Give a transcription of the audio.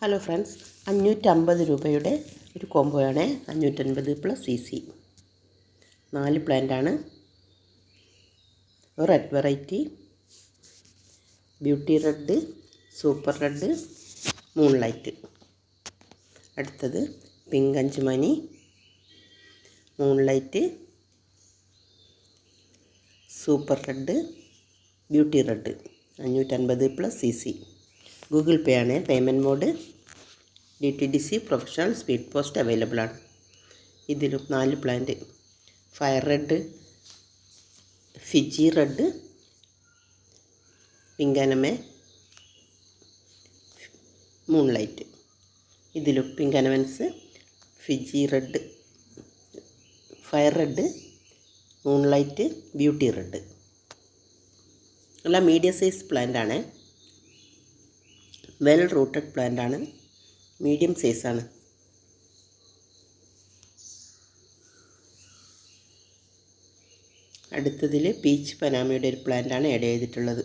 Hello friends, 550 രൂപയുടെ ഒരു കോംബോയാണ് 550 plus CC. 4 പ്ലാന്റാണ്. Red variety, beauty red, super red, moonlight. അടുത്തത് പിങ്ക് അഞ്ചുമണി, moonlight, super red, beauty red. 550 plus CC. Google pay ആണ് payment mode. DTDC professional speed post available ആണ്. ഇതിലും 4 plant: fire red, Fiji red, pink, moonlight. ഇതിലും pink അനമൻസ്, Fiji red, fire red, moonlight, beauty red. എല്ലാം medium size plant ആണ്. Well rooted plant ആണ്. Medium സൈസാണ്. അടുത്തതിൽ പീച്ച് പനാമയുടെ ഒരു പ്ലാന്റാണ് ആഡ് ചെയ്തിട്ടുള്ളത്.